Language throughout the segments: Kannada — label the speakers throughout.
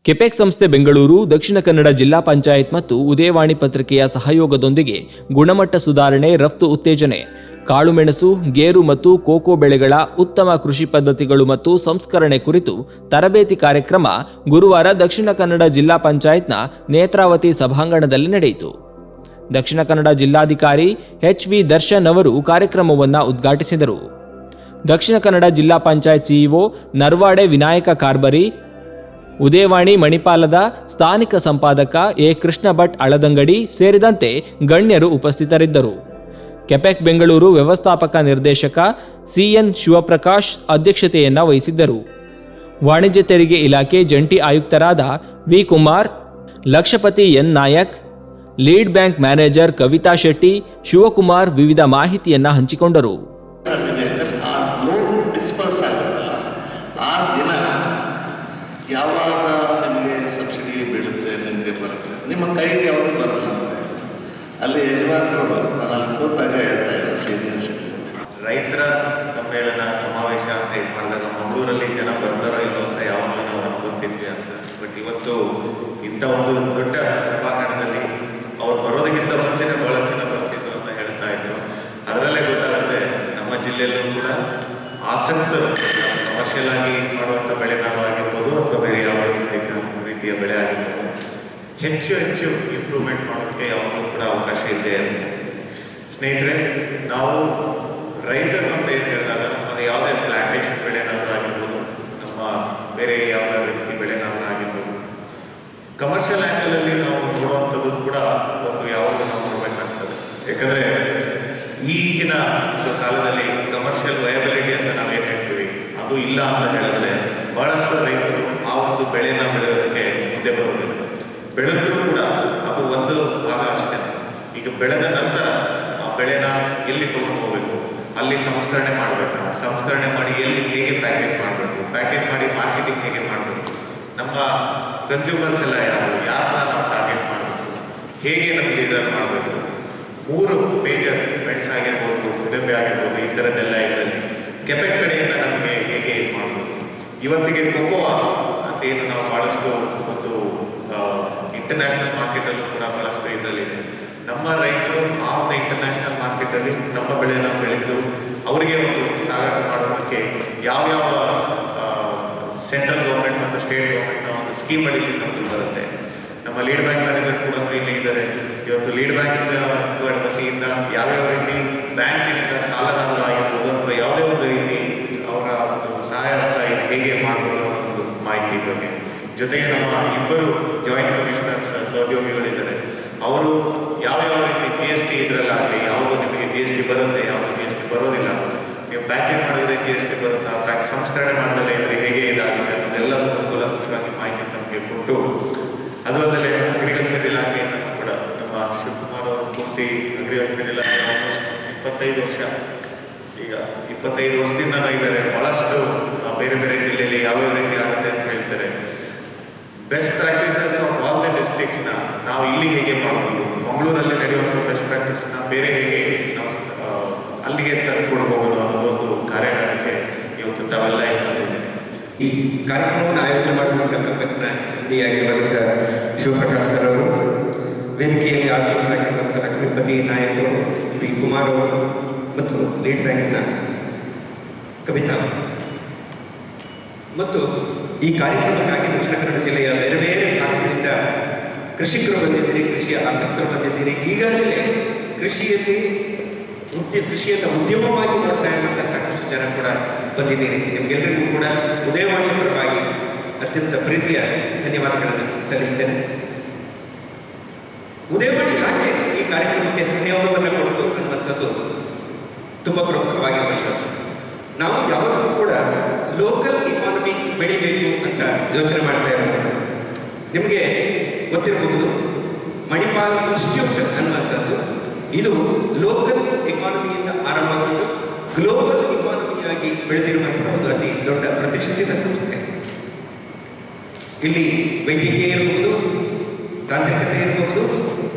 Speaker 1: ಕೆಪೆಕ್ ಸಂಸ್ಥೆ ಬೆಂಗಳೂರು, ದಕ್ಷಿಣ ಕನ್ನಡ ಜಿಲ್ಲಾ ಪಂಚಾಯತ್ ಮತ್ತು ಉದಯವಾಣಿ ಪತ್ರಿಕೆಯ ಸಹಯೋಗದೊಂದಿಗೆ ಗುಣಮಟ್ಟ ಸುಧಾರಣೆ, ರಫ್ತು ಉತ್ತೇಜನೆ, ಕಾಳುಮೆಣಸು, ಗೇರು ಮತ್ತು ಕೋಕೋ ಬೆಳೆಗಳ ಉತ್ತಮ ಕೃಷಿ ಪದ್ಧತಿಗಳು ಮತ್ತು ಸಂಸ್ಕರಣೆ ಕುರಿತು ತರಬೇತಿ ಕಾರ್ಯಕ್ರಮ ಗುರುವಾರ ದಕ್ಷಿಣ ಕನ್ನಡ ಜಿಲ್ಲಾ ಪಂಚಾಯತ್ನ ನೇತ್ರಾವತಿ ಸಭಾಂಗಣದಲ್ಲಿ ನಡೆಯಿತು. ದಕ್ಷಿಣ ಕನ್ನಡ ಜಿಲ್ಲಾಧಿಕಾರಿ ಎಚ್.ವಿ. ದರ್ಶನ್ ಅವರು ಕಾರ್ಯಕ್ರಮವನ್ನು ಉದ್ಘಾಟಿಸಿದರು. ದಕ್ಷಿಣ ಕನ್ನಡ ಜಿಲ್ಲಾ ಪಂಚಾಯತ್ ಸಿಇಒ ನರ್ವಾಡೆ ವಿನಾಯಕ ಕಾರ್ಬರಿ, ಉದಯವಾಣಿ ಮಣಿಪಾಲದ ಸ್ಥಾನಿಕ ಸಂಪಾದಕ ಎ. ಕೃಷ್ಣ ಭಟ್ ಅಳದಂಗಡಿ ಸೇರಿದಂತೆ ಗಣ್ಯರು ಉಪಸ್ಥಿತರಿದ್ದರು. ಕೆಪೆಕ್ ಬೆಂಗಳೂರು ವ್ಯವಸ್ಥಾಪಕ ನಿರ್ದೇಶಕ ಸಿಎನ್ ಶಿವಪ್ರಕಾಶ್ ಅಧ್ಯಕ್ಷತೆಯನ್ನ ವಹಿಸಿದ್ದರು. ವಾಣಿಜ್ಯ ತೆರಿಗೆ ಇಲಾಖೆ ಜಂಟಿ ಆಯುಕ್ತರಾದ V. Kumar, Lakshapathi N. Nayak, lead bank manager Kavitha Shetty, Shivakumar ವಿವಿಧ ಮಾಹಿತಿಯನ್ನ ಹಂಚಿಕೊಂಡರು.
Speaker 2: ಯಾವಾಗ ನಿಮಗೆ ಸಬ್ಸಿಡಿ ಬೀಳುತ್ತೆ, ನಿಮಗೆ ಬರುತ್ತೆ, ನಿಮ್ಮ ಕೈಗೆ ಯಾವುದು ಬರಲ್ಲ ಅಂತ ಹೇಳಿ ಅಲ್ಲಿ ಯಜಮಾನರು ನಾನು ಕೂತಾಗ ಹೇಳ್ತಾ ಇದ್ದಾರೆ ಸೀನಿಯರ್ ಸಿಟಿಸನ್.
Speaker 3: ರೈತರ ಸಮ್ಮೇಳನ ಸಮಾವೇಶ ಅಂತ ಇದು ಮಾಡಿದಾಗ ಮಂಗಳೂರಲ್ಲಿ ಜನ ಬರ್ತಾರೋ ಇಲ್ಲೋ ಅಂತ ಯಾವಾಗಲೂ ನಾವು ಅನ್ಕೊತಿದ್ವಿ ಅಂತ. ಬಟ್ ಇವತ್ತು ಇಂಥ ಒಂದು ದೊಡ್ಡ ಸಭಾಂಗಣದಲ್ಲಿ ಅವ್ರು ಬರೋದಕ್ಕಿಂತ ಮುಂಚೆನೇ ಬಹಳಷ್ಟು ಜನ ಬರ್ತಿದ್ರು ಅಂತ ಹೇಳ್ತಾ ಇದ್ರು. ಅದರಲ್ಲೇ ಗೊತ್ತಾಗುತ್ತೆ ನಮ್ಮ ಜಿಲ್ಲೆಯಲ್ಲೂ ಕೂಡ ಆಸಕ್ತರು ಕಮರ್ಷಿಯಲ್ ಆಗಿ ಮಾಡುವಂಥ ಬೆಳೆನಾರು ಆಗಿರ್ಬೋದು ಅಥವಾ ಬೇರೆ ಯಾವುದೇ ರೀತಿಯ ಬೆಳೆ ಆಗಿರ್ಬೋದು ಹೆಚ್ಚು ಹೆಚ್ಚು ಇಂಪ್ರೂವ್ಮೆಂಟ್ ಮಾಡೋದಕ್ಕೆ ಯಾವಾಗಲೂ ಕೂಡ ಅವಕಾಶ ಇದ್ದೇ ಇರುತ್ತೆ. ಸ್ನೇಹಿತರೆ, ನಾವು ರೈತರು ಅಂತ ಏನು ಹೇಳಿದಾಗ ಅದು ಯಾವುದೇ ಪ್ಲಾಂಟೇಶನ್ ಬೆಳೆನಾದರೂ ಆಗಿರ್ಬೋದು, ನಮ್ಮ ಬೇರೆ ಯಾವುದೇ ರೀತಿ ಬೆಳೆನಾದರೂ ಆಗಿರ್ಬೋದು, ಕಮರ್ಷಿಯಲ್ ಆ್ಯಂಗಲಲ್ಲಿ ನಾವು ನೋಡುವಂಥದ್ದು ಕೂಡ ಒಂದು ಯಾವಾಗಲೂ ನಾವು ನೋಡಬೇಕಾಗ್ತದೆ. ಯಾಕಂದರೆ ಈಗಿನ ಒಂದು ಕಾಲದಲ್ಲಿ ಕಮರ್ಷಿಯಲ್ ವಯಬಿಲಿಟಿ ಅಂತ ನಾವೇನು ಹೇಳ್ತೀವಿ ಅದು ಇಲ್ಲ ಅಂತ ಹೇಳಿದ್ರೆ ಬಹಳಷ್ಟು ರೈತರು ಆ ಒಂದು ಬೆಳೆನ ಬೆಳೆಯೋದಕ್ಕೆ ಮುಂದೆ ಬರೋದಿಲ್ಲ. ಬೆಳೆದ್ರೂ ಕೂಡ ಅದು ಒಂದು ಭಾಗ ಅಷ್ಟೇ. ಈಗ ಬೆಳೆದ ನಂತರ ಆ ಬೆಳೆನ ಎಲ್ಲಿ ತೊಗೊಂಡು ಹೋಗಬೇಕು, ಅಲ್ಲಿ ಸಂಸ್ಕರಣೆ ಮಾಡಬೇಕಾ, ಸಂಸ್ಕರಣೆ ಮಾಡಿ ಎಲ್ಲಿ ಹೇಗೆ ಪ್ಯಾಕೇಜ್ ಮಾಡಬೇಕು, ಪ್ಯಾಕೇಜ್ ಮಾಡಿ ಮಾರ್ಕೆಟಿಂಗ್ ಹೇಗೆ ಮಾಡಬೇಕು, ನಮ್ಮ ಕನ್ಸ್ಯೂಮರ್ಸ್ ಎಲ್ಲ ಯಾರನ್ನ ನಾವು ಟಾರ್ಗೆಟ್ ಮಾಡಬೇಕು, ಹೇಗೆ ನಮಗೆ ಇದನ್ನು ಮಾಡಬೇಕು, 3 ಮೇಜರ್ ಬೆಡ್ಸ್ ಆಗಿರ್ಬೋದು, ದುಡಿಮೆ ಆಗಿರ್ಬೋದು, ಈ ಥರದ್ದೆಲ್ಲ ಇದರಲ್ಲಿ ಕೆಪೆಕ್ ಕಡೆಯಿಂದ ನಮಗೆ ಹೇಗೆ ಇದು ಮಾಡಬೇಕು. ಇವತ್ತಿಗೆ ಕೊಕೋವಾ ಅಂತ ಏನು ನಾವು ಭಾಳಷ್ಟು ಒಂದು ಇಂಟರ್ನ್ಯಾಷನಲ್ ಮಾರ್ಕೆಟಲ್ಲೂ ಕೂಡ ಭಾಳಷ್ಟು ಇದರಲ್ಲಿದೆ. ನಮ್ಮ ರೈತರು ಆ ಒಂದು ಇಂಟರ್ನ್ಯಾಷನಲ್ ಮಾರ್ಕೆಟಲ್ಲಿ ತಮ್ಮ ಬೆಳೆನ ಬೆಳೆದು ಅವರಿಗೆ ಒಂದು ಸಾಗಾಟ ಮಾಡೋದಕ್ಕೆ ಯಾವ್ಯಾವ ಸೆಂಟ್ರಲ್ ಗೌರ್ಮೆಂಟ್ ಮತ್ತು ಸ್ಟೇಟ್ ಗೌರ್ಮೆಂಟ್ನ ಒಂದು ಸ್ಕೀಮ್ ಅಡಿಯಲ್ಲಿ ತಮ್ಮದು ಬರುತ್ತೆ. ನಮ್ಮ ಲೀಡ್ ಬ್ಯಾಂಕ್ ಮ್ಯಾನೇಜರ್ ಕೂಡ ಇಲ್ಲಿ ಇದ್ದಾರೆ. ಇವತ್ತು ಲೀಡ್ ಬ್ಯಾಂಕ್ ವತಿಯಿಂದ ಯಾವ್ಯಾವ ರೀತಿ ಬ್ಯಾಂಕಿನಿಂದ ಸಾಲನಾದರೂ ಆಗಿರ್ಬೋದು ಅಥವಾ ಯಾವುದೇ ಒಂದು ರೀತಿ ಅವರ ಒಂದು ಸಹಾಯ ಹಸ್ತ ಹೇಗೆ ಮಾಡ್ಬೋದು ಅನ್ನೋ ಒಂದು ಮಾಹಿತಿ ಬಗ್ಗೆ, ಜೊತೆಗೆ ನಮ್ಮ 2 ಜಾಯಿಂಟ್ ಕಮಿಷನರ್ಸ್ ಸಹೋದ್ಯೋಗಿಗಳಿದ್ದಾರೆ. ಅವರು ಯಾವ್ಯಾವ ರೀತಿ GST ಇದರಲ್ಲಾಗಲಿ ಯಾವುದು ನಿಮಗೆ GST ಬರುತ್ತೆ, ಯಾವುದು GST ಬರೋದಿಲ್ಲ, ನೀವು ಪ್ಯಾಕೇಜ್ ಮಾಡಿದ್ರೆ GST ಬರುತ್ತಾ, ಸಂಸ್ಕರಣೆ ಮಾಡೋದಲ್ಲೇ ಇದ್ರೆ ಹೇಗೆ ಇದಾಗಿದೆ ಅನ್ನೋದೆಲ್ಲದನ್ನು ಕೂಲಂಕುಷವಾಗಿ ಮಾಹಿತಿ ತಮಗೆ ಕೊಟ್ಟು, ಅದು ಅಲ್ಲದೆ ಅಗ್ರಿಕಲ್ಚರ್ ಇಲಾಖೆಯಿಂದ ಕೂಡ ನಮ್ಮ ಶಿವಕುಮಾರ್ ಅವರು ಪೂರ್ತಿ ಅಗ್ರಿಕಲ್ಚರ್ ಇಲಾಖೆ ಆಲ್ಮೋಸ್ಟ್ 25 ವರ್ಷ, ಈಗ 25 ವರ್ಷದಿಂದ ಇದ್ದಾರೆ. ಭಾಳಷ್ಟು ಬೇರೆ ಬೇರೆ ಜಿಲ್ಲೆಯಲ್ಲಿ ಯಾವ್ಯಾವ ರೀತಿ ಆಗುತ್ತೆ ಅಂತ ಹೇಳ್ತಾರೆ. Best practices of all the ಡಿಸ್ಟ್ರಿಕ್ಟ್ಸ್ನ ನಾವು ಇಲ್ಲಿ ಹೇಗೆ ಮಾಡ್ಬೋದು, ಮಂಗಳೂರಲ್ಲಿ ನಡೆಯುವಂಥ ಬೆಸ್ಟ್ ಪ್ರಾಕ್ಟೀಸ್ನ ಬೇರೆ ಹೇಗೆ ನಾವು ಅಲ್ಲಿಗೆ ತಂದುಕೊಂಡು ಹೋಗೋದು ಅನ್ನೋದು ಒಂದು ಕಾರ್ಯಾಗಾರಕ್ಕೆ ಇವತ್ತು ತಾವೆಲ್ಲ ಇದ್ದಾರೆ.
Speaker 4: ಈ ಕಾರ್ಯಕ್ರಮವನ್ನು ಆಯೋಜನೆ ಮಾಡುವಂಥ ಕೆಪೆಕ್ನ ಆಗಿರುವಂಥ ಶಿವಪ್ರಕಾಶ್ ಸರ್ ಅವರು, ವೇದಿಕೆಯಲ್ಲಿ ಆಸೀನರಾಗಿರುವಂಥ ಲಕ್ಷ್ಮೀಪತಿ ನಾಯಕ್ ಅವರು, ವಿ. ಕುಮಾರ್ ಅವರು ಮತ್ತು ಲೀಡ್ ಬ್ಯಾಂಕ್ನ ಕವಿತಾ ಮತ್ತು ಈ ಕಾರ್ಯಕ್ರಮಕ್ಕಾಗಿ ದಕ್ಷಿಣ ಕನ್ನಡ ಜಿಲ್ಲೆಯ ಬೇರೆ ಬೇರೆ ಭಾಗಗಳಿಂದ ಕೃಷಿಕರು ಬಂದಿದ್ದೀರಿ, ಕೃಷಿಯ ಆಸಕ್ತರು ಬಂದಿದ್ದೀರಿ. ಈಗಾಗಲೇ ಕೃಷಿಯನ್ನು ಉದ್ಯಮವಾಗಿ ನೋಡ್ತಾ ಇರುವಂಥ ಸಾಕಷ್ಟು ಜನ ಕೂಡ ಬಂದಿದ್ದೀರಿ. ನಿಮಗೆಲ್ಲರಿಗೂ ಕೂಡ ಉದಯವಾಣಿ ಪರವಾಗಿ ಅತ್ಯಂತ ಪ್ರೀತಿಯ ಧನ್ಯವಾದಗಳನ್ನು ಸಲ್ಲಿಸ್ತೇನೆ. ಉದಯವಾಣಿ ಯಾಕೆ ಈ ಕಾರ್ಯಕ್ರಮಕ್ಕೆ ಸಹಯೋಗವನ್ನು ಕೊಡ್ತು ಅನ್ನುವಂಥದ್ದು ತುಂಬ ಪ್ರಮುಖವಾಗಿರುವಂಥದ್ದು. ನಾವು ಯಾವತ್ತೂ ಕೂಡ ಲೋಕಲ್ ಇಕಾನಮಿ ಬೆಳಿಬೇಕು ಅಂತ ಯೋಚನೆ ಮಾಡ್ತಾ ಇರುವಂಥದ್ದು. ನಿಮಗೆ ಗೊತ್ತಿರಬಹುದು, ಮಣಿಪಾಲ್ ಇನ್ಸ್ಟಿಟ್ಯೂಟ್ ಅನ್ನುವಂಥದ್ದು ಇದು ಲೋಕಲ್ ಇಕಾನಮಿಯಿಂದ ಆರಂಭಗೊಂಡು ಗ್ಲೋಬಲ್ ಇಕಾನಮಿಯಾಗಿ ಬೆಳೆದಿರುವಂತಹ ಒಂದು ಅತಿ ದೊಡ್ಡ ಪ್ರತಿಷ್ಠಿತ ಸಂಸ್ಥೆ. ಇಲ್ಲಿ ವೈದ್ಯಕೀಯ ಇರಬಹುದು, ತಾಂತ್ರಿಕತೆ ಇರಬಹುದು,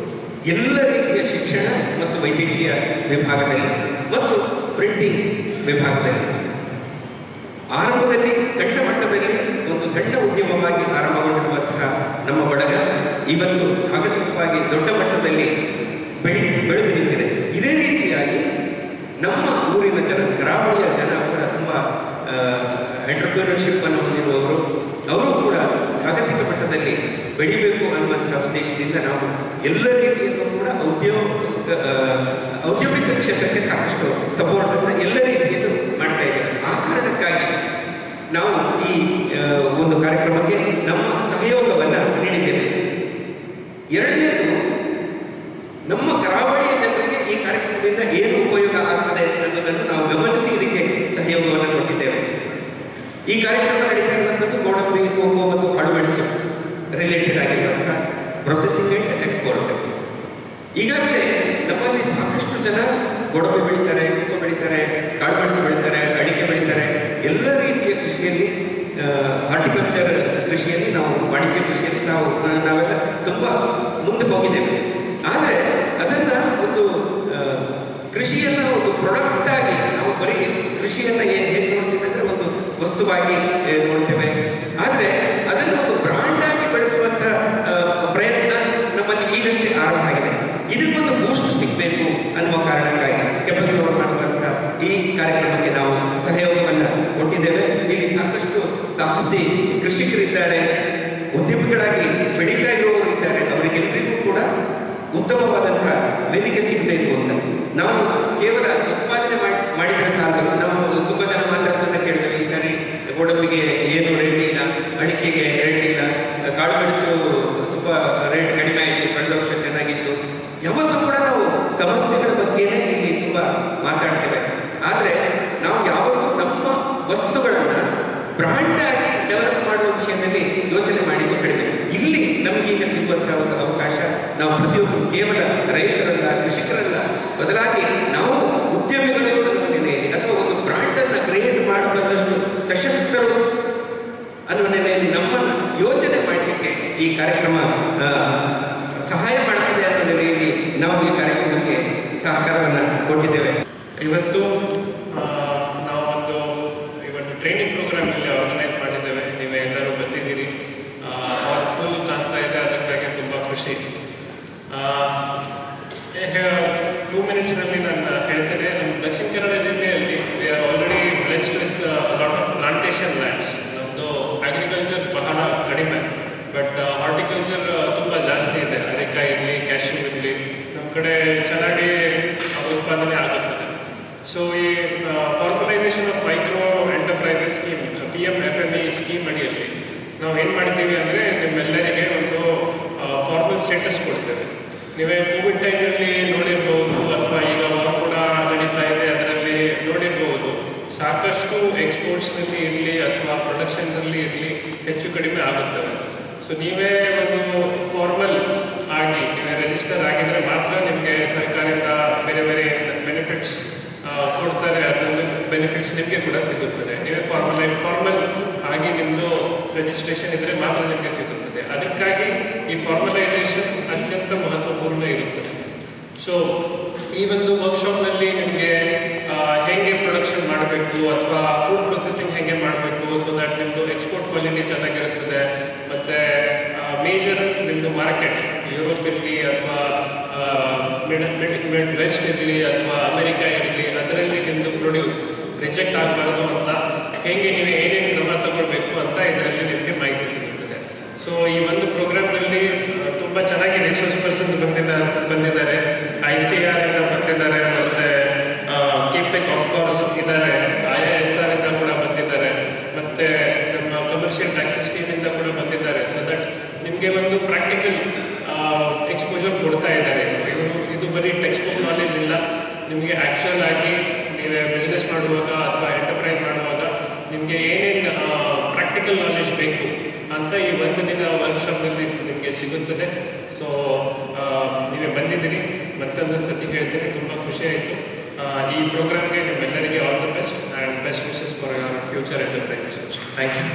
Speaker 4: ಎಲ್ಲ ರೀತಿಯ ಶಿಕ್ಷಣ ಮತ್ತು ವೈದ್ಯಕೀಯ ವಿಭಾಗದಲ್ಲಿ ಮತ್ತು ಪ್ರಿಂಟಿಂಗ್ ವಿಭಾಗದಲ್ಲಿ ಆರಂಭದಲ್ಲಿ ಸಣ್ಣ ಮಟ್ಟದಲ್ಲಿ ಒಂದು ಸಣ್ಣ ಉದ್ಯಮವಾಗಿ ಆರಂಭಗೊಂಡಿರುವಂತಹ ಇವತ್ತು ಜಾಗತಿಕವಾಗಿ ದೊಡ್ಡ ಮಟ್ಟದಲ್ಲಿ ಬೆಳೆದು ನಿಂತಿದೆ. ಇದೇ ರೀತಿಯಾಗಿ ನಮ್ಮ ಊರಿನ ಜನ, ಕರಾವಳಿಯ ಜನ ಕೂಡ ತುಂಬ ಎಂಟರ್ಪ್ರಿನರ್ಶಿಪ್ ಅನ್ನು ಹೊಂದಿರುವವರು. ಅವರು ಕೂಡ ಜಾಗತಿಕ ಮಟ್ಟದಲ್ಲಿ ಬೆಳಿಬೇಕು ಅನ್ನುವಂತಹ ಉದ್ದೇಶದಿಂದ ನಾವು ಎಲ್ಲ ರೀತಿಯಲ್ಲೂ ಕೂಡ ಔದ್ಯೋಗಿಕ ಕ್ಷೇತ್ರಕ್ಕೆ ಸಾಕಷ್ಟು ಸಪೋರ್ಟನ್ನು ಎಲ್ಲ ರೀತಿಯಲ್ಲೂ ಮಾಡ್ತಾ ಇದ್ದೇವೆ. ಆ ಕಾರಣಕ್ಕಾಗಿ ನಾವು ಈ ಒಂದು ಕಾರ್ಯಕ್ರಮಕ್ಕೆ ನಮ್ಮ ಸಹಯೋಗವನ್ನು ನೀಡಿದ್ದೇವೆ. ಎರಡನೇದು, ನಮ್ಮ ಕರಾವಳಿಯ ಜನರಿಗೆ ಈ ಕಾರ್ಯಕ್ರಮದಿಂದ ಏನು ಉಪಯೋಗ ಆಗ್ತದೆ ಅನ್ನೋದನ್ನು ನಾವು ಗಮನಿಸಿ ಇದಕ್ಕೆ ಸಹಯೋಗವನ್ನು ಕೊಟ್ಟಿದ್ದೇವೆ. ಈ ಕಾರ್ಯಕ್ರಮ ನಡೀತಾ ಇರುವಂಥದ್ದು ಗೋಡಂಬಿ, ಕೋಕೋ ಮತ್ತು ಕಾಳುಮೆಣಸು ರಿಲೇಟೆಡ್ ಆಗಿರುವಂತಹ ಪ್ರೊಸೆಸಿಂಗ್ ಆ್ಯಂಡ್ ಎಕ್ಸ್ಪೋರ್ಟ್. ಈಗಾಗಲೇ ನಮ್ಮಲ್ಲಿ ಸಾಕಷ್ಟು ಜನ ಗೋಡಂಬಿ ಬೆಳೀತಾರೆ, ಕೋಕೋ ಬೆಳೀತಾರೆ, ಕಾಳುಮೆಣಸು ಬೆಳೀತಾರೆ, ಅಡಿಕೆ ಬೆಳೀತಾರೆ. ಎಲ್ಲ ರೀತಿಯ ಕೃಷಿಯಲ್ಲಿ, ಹಾರ್ಟಿಕಲ್ಚರ್ ಕೃಷಿಯಲ್ಲಿ, ನಾವು ವಾಣಿಜ್ಯ ಕೃಷಿಯಲ್ಲಿ ನಾವೆಲ್ಲ ತುಂಬ ಮುಂದೆ ಹೋಗಿದ್ದೇವೆ. ಆದರೆ ಅದನ್ನು ಒಂದು ಕೃಷಿಯನ್ನು ಒಂದು ಪ್ರಾಡಕ್ಟ್ ಆಗಿ ನಾವು ಬರೀ ಕೃಷಿಯನ್ನು ಹೇಗೆ ನೋಡ್ತೀವಿ ಅಂದರೆ ಒಂದು ವಸ್ತುವಾಗಿ ನೋಡ್ತೇವೆ. ಆದರೆ ಅದನ್ನು ಒಂದು ಬ್ರಾಂಡ್ ಆಗಿ ಬೆಳೆಸುವಂಥ ಪ್ರಯತ್ನ ನಮ್ಮಲ್ಲಿ ಈಗಷ್ಟೇ ಆರಂಭ ಆಗಿದೆ. ಇದಕ್ಕೊಂದು ಬೂಸ್ಟ್ ಸಿಗಬೇಕು ಅನ್ನುವ ಕಾರಣಕ್ಕಾಗಿ ಕೆಂಪೇಗೌಡರು ಮಾಡುವಂಥ ಈ ಕಾರ್ಯಕ್ರಮಕ್ಕೆ ನಾವು ಸಹಯೋಗವನ್ನು ಕೊಟ್ಟಿದ್ದೇವೆ. ಇಲ್ಲಿ ಸಾಕಷ್ಟು ಸಾಹಸಿ ಕೃಷಿಕರಿದ್ದಾರೆ, ಉದ್ಯಮಿಗಳಾಗಿ ಬೆಳೀತಾ ಇರುವವರು ಇದ್ದಾರೆ. ಅವರಿಗೆಲ್ಲರಿಗೂ ಕೂಡ ಉತ್ತಮವಾದಂಥ ವೇದಿಕೆ ಸಿಗಬೇಕು ಅಂತ ನಾವು ಕೇವಲ ಉತ್ಪಾದನೆ ಮಾಡಿದರೆ ಸಾಲದು. ನಾವು ತುಂಬ ಜನ ಮಾತಾಡೋದನ್ನು ಕೇಳ್ತೇವೆ. ಈ ಸಾರಿ ಗೋಡಂಬಿಗೆ ಏನು ರೇಟ್ ಇಲ್ಲ, ಅಡಿಕೆಗೆ ರೇಟ್ ಇಲ್ಲ, ಕಾಳುಮೆಣಸು ತುಂಬ ರೇಟ್ ಕಡಿಮೆ ಆಯಿತು, ಕಳೆದ ವರ್ಷ ಚೆನ್ನಾಗಿತ್ತು. ಯಾವತ್ತೂ ಕೂಡ ನಾವು ಸಮಸ್ಯೆಗಳ ಬಗ್ಗೆನೇ ಇಲ್ಲಿ ತುಂಬ ಮಾತಾಡ್ತೇವೆ. ಆದರೆ ನಾವು ಯಾವತ್ತೂ ನಮ್ಮ ವಸ್ತುಗಳನ್ನು ಬ್ರಾಂಡ್ ಆಗಿ ಡೆವಲಪ್ ಮಾಡುವ ವಿಷಯದಲ್ಲಿ ಯೋಚನೆ ಮಾಡಿದ್ದು ಕಡಿಮೆ. ಇಲ್ಲಿ ನಮಗೀಗ ಸಿಗುವಂಥ ಒಂದು ಅವಕಾಶ, ನಾವು ಪ್ರತಿಯೊಬ್ಬರು ಕೇವಲ ರೈತರಲ್ಲ, ಕೃಷಿಕರಲ್ಲ, ಬದಲಾಗಿ ನಾವು ಉದ್ಯಮಿಗಳು ಅನ್ನುವ ನೆಲೆಯಲ್ಲಿ ಅಥವಾ ಒಂದು ಬ್ರಾಂಡನ್ನು ಕ್ರಿಯೇಟ್ ಮಾಡಬಲ್ಲಷ್ಟು ಸಶಕ್ತರು ಅನ್ನುವ ನೆಲೆಯಲ್ಲಿ ನಮ್ಮನ್ನು ಯೋಚನೆ ಮಾಡಲಿಕ್ಕೆ ಈ ಕಾರ್ಯಕ್ರಮ ಸಹಾಯ ಮಾಡುತ್ತದೆ ಅನ್ನೋ ನೆಲೆಯಲ್ಲಿ ನಾವು ಈ ಕಾರ್ಯಕ್ರಮಕ್ಕೆ ಸಹಕಾರವನ್ನು ಕೊಟ್ಟಿದ್ದೇವೆ.
Speaker 5: ಇವತ್ತು ಟ್ರೈನಿಂಗ್ ಪ್ರೋಗ್ರಾಮ್ ಇಲ್ಲಿ ಆರ್ಗನೈಸ್ ಮಾಡಿದ್ದೇವೆ. ನೀವೇ ಎಲ್ಲರೂ ಬಂದಿದ್ದೀರಿ, ಫುಲ್ ಕಾಣ್ತಾ ಇದೆ, ಅದಕ್ಕಾಗಿ ತುಂಬ ಖುಷಿ. 2 ಮಿನಿಟ್ಸ್ನಲ್ಲಿ ನಾನು ಹೇಳ್ತೇನೆ. ನಮ್ಮ ದಕ್ಷಿಣ ಕನ್ನಡ ಜಿಲ್ಲೆಯಲ್ಲಿ we are already blessed with lot of plantation lands. ನಮ್ಮದು ಅಗ್ರಿಕಲ್ಚರ್ ಬಹಳ ಕಡಿಮೆ, ಬಟ್ ಹಾರ್ಟಿಕಲ್ಚರ್ ತುಂಬ ಜಾಸ್ತಿ ಇದೆ. ಅರೆಕಾಯಿ ಇರಲಿ, ಕ್ಯಾಶ್ಯೂ ಇರಲಿ, ನಮ್ಮ ಕಡೆ ಚೆನ್ನಾಗಿ ಉತ್ಪಾದನೆ ಆಗುತ್ತದೆ. ಸೊ ಈ formalisation of micro enterprises scheme, PMFME scheme ಅಡಿಯಲ್ಲಿ ನಾವು ಏನು ಮಾಡ್ತೀವಿ ಅಂದರೆ ನಿಮ್ಮೆಲ್ಲರಿಗೆ ಒಂದು ಫಾರ್ಮಲ್ ಸ್ಟೇಟಸ್ ಕೊಡ್ತೇವೆ. ನೀವೇ ಕೋವಿಡ್ ಟೈಮಲ್ಲಿ ನೋಡಿರ್ಬೋದು, ಅಥವಾ ಈಗ ವರ್ಕ್ ಕೂಡ ನಡೀತಾ ಇದೆ, ಅದರಲ್ಲಿ ನೋಡಿರ್ಬೋದು, ಸಾಕಷ್ಟು ಎಕ್ಸ್ಪೋರ್ಟ್ಸ್ನಲ್ಲಿ ಇರಲಿ ಅಥವಾ ಪ್ರೊಡಕ್ಷನ್ನಲ್ಲಿ ಇರಲಿ ಹೆಚ್ಚು ಕಡಿಮೆ ಆಗುತ್ತವೆ. ಸೊ ನೀವೇ ಒಂದು ಫಾರ್ಮಲ್ ಆಗಿ ನೀವೇ ರಿಜಿಸ್ಟರ್ ಆಗಿದರೆ ಮಾತ್ರ ನಿಮಗೆ ಸರ್ಕಾರದಿಂದ ಬೇರೆ ಬೇರೆ ಬೆನಿಫಿಟ್ಸ್ ಕೊಡ್ತಾರೆ. ಅದೊಂದು ಬೆನಿಫಿಟ್ಸ್ ನಿಮಗೆ ಕೂಡ ಸಿಗುತ್ತದೆ. ನೀವೇ ಫಾರ್ಮಲ್ ಆಗಿ ನಿಮ್ಮದು ರಿಜಿಸ್ಟ್ರೇಷನ್ ಇದ್ದರೆ ಮಾತ್ರ ನಿಮಗೆ ಸಿಗುತ್ತದೆ. ಅದಕ್ಕಾಗಿ ಈ ಫಾರ್ಮಲೈಸೇಷನ್ ಅತ್ಯಂತ ಮಹತ್ವಪೂರ್ಣ ಇರುತ್ತದೆ. ಸೊ ಈ ಒಂದು ವರ್ಕ್ಶಾಪ್ನಲ್ಲಿ ನಿಮಗೆ ಹೇಗೆ ಪ್ರೊಡಕ್ಷನ್ ಮಾಡಬೇಕು ಅಥವಾ ಫುಡ್ ಪ್ರೊಸೆಸಿಂಗ್ ಹೇಗೆ ಮಾಡಬೇಕು, ಸೊ ದ್ಯಾಟ್ ನಿಮ್ಮದು ಎಕ್ಸ್ಪೋರ್ಟ್ ಕ್ವಾಲಿಟಿ ಚೆನ್ನಾಗಿರುತ್ತದೆ. ಮತ್ತು ಮೇಜರ್ ನಿಮ್ಮದು ಮಾರ್ಕೆಟ್ ಯುರೋಪ್ ಇರಲಿ ಅಥವಾ ಮಿಡ್ ವೆಸ್ಟ್ ಇರಲಿ ಅಥವಾ ಅಮೆರಿಕಾ ಇರಲಿ, ಅದರಲ್ಲಿ ನಿಮ್ಮದು ಪ್ರೊಡ್ಯೂಸ್ ರಿಜೆಕ್ಟ್ ಆಗಬಾರ್ದು ಅಂತ ಹೇಗೆ ನೀವು ಏನೇನು ಕ್ರಮ ತಗೊಳ್ಬೇಕು ಅಂತ ಇದರಲ್ಲಿ ನಿಮಗೆ ಮಾಹಿತಿ ಸಿಗುತ್ತದೆ. ಸೊ ಈ ಒಂದು ಪ್ರೋಗ್ರಾಮ್ನಲ್ಲಿ ತುಂಬ ಚೆನ್ನಾಗಿ ರಿಸೋರ್ಸ್ ಪರ್ಸನ್ಸ್ ಬಂದಿದ್ದಾರೆ, ICAR ಇಂದ ಬಂದಿದ್ದಾರೆ, ಮತ್ತು KPEC ಆಫ್ಕೋರ್ಸ್ ಇದ್ದಾರೆ, IISR ಇಂದ ಕೂಡ ಬಂದಿದ್ದಾರೆ, ಮತ್ತು ನಮ್ಮ ಕಮರ್ಷಿಯಲ್ ಟ್ಯಾಕ್ಸಸ್ ಟೀಮಿಂದ ಕೂಡ ಬಂದಿದ್ದಾರೆ. ಸೊ ದಟ್ ನಿಮಗೆ ಒಂದು ಪ್ರಾಕ್ಟಿಕಲ್ ಎಕ್ಸ್ಪೋಜರ್ ಕೊಡ್ತಾ ಇದ್ದಾರೆ. ಇದು ಬರೀ ಟೆಕ್ಸ್ಟ್ ಬುಕ್ ನಾಲೆಜ್ ಇಲ್ಲ, ನಿಮಗೆ ಆ್ಯಕ್ಚುಯಲ್ ಆಗಿ ನೀವೇ ಬಿಸ್ನೆಸ್ ಮಾಡುವಾಗ ಅಥವಾ ಎಂಟರ್ಪ್ರೈಸ್ ಮಾಡುವಾಗ ನಿಮಗೆ ಏನೇನು ಪ್ರಾಕ್ಟಿಕಲ್ ನಾಲೆಜ್ ಬೇಕು ಅಂತ ಈ ಒಂದು ದಿನ ವರ್ಕ್ಶಾಪ್ನಲ್ಲಿ ನಿಮಗೆ ಸಿಗುತ್ತದೆ. ಸೊ ನೀವೇ ಬಂದಿದ್ದೀರಿ, ಮತ್ತೊಂದು ಸತಿ ಹೇಳ್ತೀನಿ, ತುಂಬ ಖುಷಿಯಾಯಿತು. ಈ ಪ್ರೋಗ್ರಾಮ್ಗೆ ನಿಮ್ಮೆಲ್ಲರಿಗೆ all the best and best wishes for your future enterprises. Thank you.